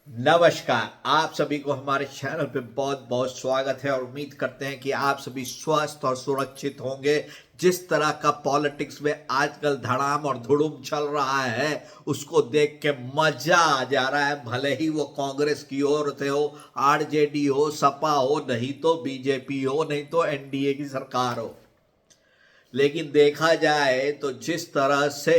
नमस्कार। आप सभी को हमारे चैनल पे बहुत बहुत स्वागत है और उम्मीद करते हैं कि आप सभी स्वस्थ और सुरक्षित होंगे। जिस तरह का पॉलिटिक्स में आजकल धड़ाम और धुड़ुम चल रहा है उसको देख के मजा आ जा रहा है। भले ही वो कांग्रेस की ओर से हो, आरजेडी हो, सपा हो, नहीं तो बीजेपी हो, नहीं तो एनडीए की सरकार हो। लेकिन देखा जाए तो जिस तरह से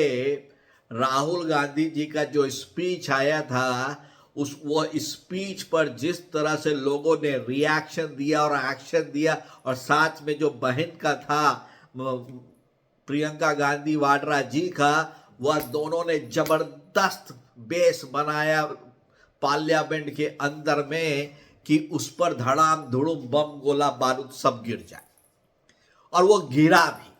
राहुल गांधी जी का जो स्पीच आया था, उस वो स्पीच पर जिस तरह से लोगों ने रिएक्शन दिया और एक्शन दिया, और साथ में जो बहन का था प्रियंका गांधी वाड्रा जी का, वह दोनों ने जबरदस्त बेस बनाया पार्लियामेंट के अंदर में कि उस पर धड़ाम धुड़ुम बम गोला बारूद सब गिर जाए। और वो गिरा भी।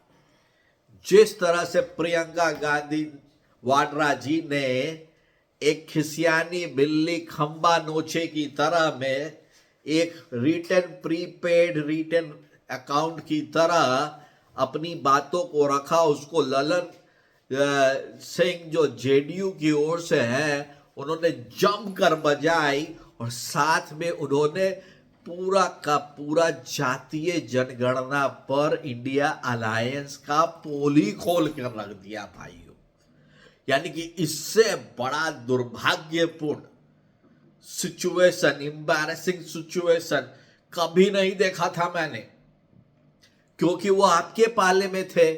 जिस तरह से प्रियंका गांधी वाड्रा जी ने एक खिसियानी बिल्ली खंबा नोचे की तरह में एक रिटर्न प्रीपेड रिटर्न अकाउंट की तरह अपनी बातों को रखा, उसको ललन सिंह जो जेडीयू की ओर से हैं उन्होंने जमकर बजाई, और साथ में उन्होंने पूरा का पूरा जातीय जनगणना पर इंडिया अलायंस का पोल ही खोल कर रख दिया भाइयों। यानी कि इससे बड़ा दुर्भाग्यपूर्ण सिचुएशन, एम्बैरेसिंग सिचुएशन कभी नहीं देखा था मैंने, क्योंकि वो आपके पाले में थे,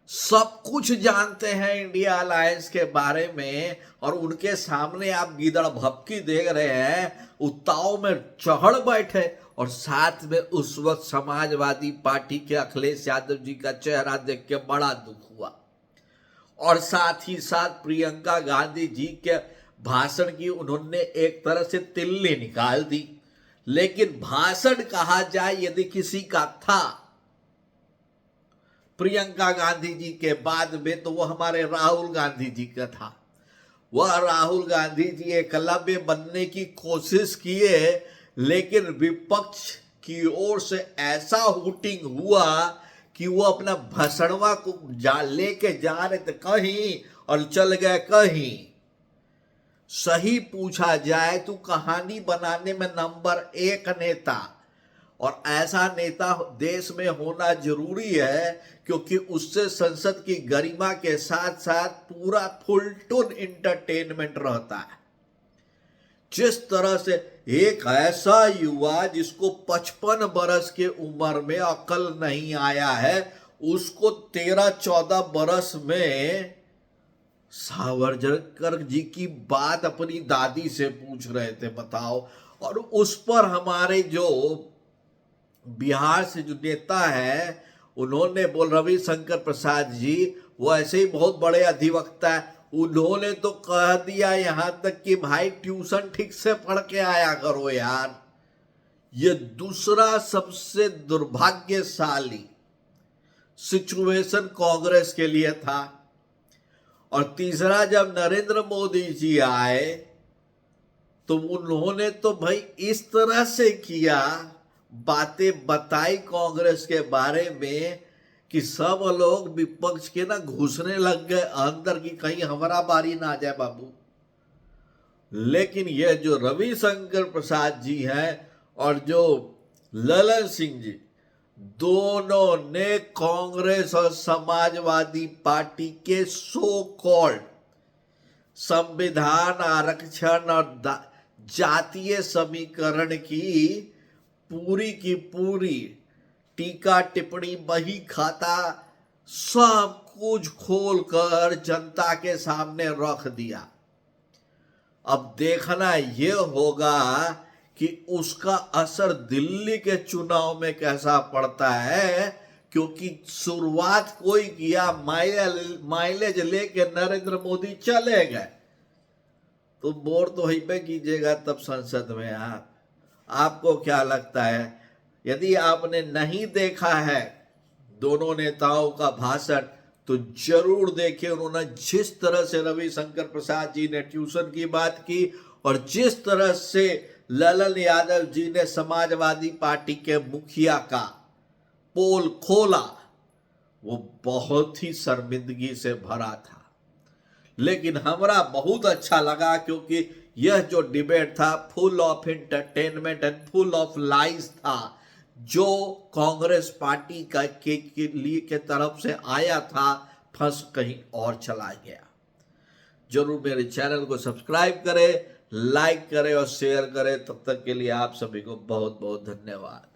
सब कुछ जानते हैं इंडिया अलायंस के बारे में, और उनके सामने आप गीदड़ भपकी देख रहे हैं, उताव में चढ़ बैठे। और साथ में उस वक्त समाजवादी पार्टी के अखिलेश यादव जी का चेहरा देख के बड़ा दुख हुआ, और साथ ही साथ प्रियंका गांधी जी के भाषण की उन्होंने एक तरह से तिल्ली निकाल दी। लेकिन भाषण कहा जाए यदि किसी का था प्रियंका गांधी जी के बाद में, तो वो हमारे राहुल गांधी जी का था। वह राहुल गांधी जी एकलव्य बनने की कोशिश किए, लेकिन विपक्ष की ओर से ऐसा हुटिंग हुआ कि वो अपना भसड़वा को लेके जा रहे थे कहीं और चल गए कहीं। सही पूछा जाए तो कहानी बनाने में नंबर 1 नेता, और ऐसा नेता देश में होना जरूरी है, क्योंकि उससे संसद की गरिमा के साथ साथ पूरा फुलटून इंटरटेनमेंट रहता है। जिस तरह से एक ऐसा युवा जिसको 55 बरस के उम्र में अकल नहीं आया है, उसको 13-14 बरस में सावरकर जी की बात अपनी दादी से पूछ रहे थे, बताओ। और उस पर हमारे जो बिहार से जो नेता है उन्होंने बोल, रविशंकर प्रसाद जी, वो ऐसे ही बहुत बड़े अधिवक्ता है, उन्होंने तो कह दिया यहां तक कि भाई ट्यूशन ठीक से पढ़ के आया करो यार। ये दूसरा सबसे दुर्भाग्यशाली सिचुएशन कांग्रेस के लिए था। और तीसरा, जब नरेंद्र मोदी जी आए तो उन्होंने तो भाई इस तरह से किया, बातें बताई कांग्रेस के बारे में कि सब लोग विपक्ष के ना घुसने लग गए अंदर की कहीं हमारा बारी ना आ जाए बाबू। लेकिन यह जो रविशंकर प्रसाद जी हैं और जो ललन सिंह जी, दोनों ने कांग्रेस और समाजवादी पार्टी के सो कॉल्ड संविधान आरक्षण और जातीय समीकरण की पूरी टीका टिप्पणी बही खाता सब कुछ खोलकर जनता के सामने रख दिया। अब देखना यह होगा कि उसका असर दिल्ली के चुनाव में कैसा पड़ता है, क्योंकि शुरुआत कोई किया, माइलेज लेके नरेंद्र मोदी चले गए, तो वोट तो ही पे कीजिएगा तब संसद में। आपको क्या लगता है? यदि आपने नहीं देखा है दोनों नेताओं का भाषण तो जरूर देखिए। उन्होंने जिस तरह से रविशंकर प्रसाद जी ने ट्यूशन की बात की, और जिस तरह से ललन यादव जी ने समाजवादी पार्टी के मुखिया का पोल खोला, वो बहुत ही शर्मिंदगी से भरा था। लेकिन हमरा बहुत अच्छा लगा, क्योंकि यह जो डिबेट था full of entertainment and full of lies था, जो कांग्रेस पार्टी के तरफ से आया था, फंस कहीं और चला गया। जरूर मेरे चैनल को सब्सक्राइब करें, लाइक करें और शेयर करें। तब तक के लिए आप सभी को बहुत बहुत धन्यवाद।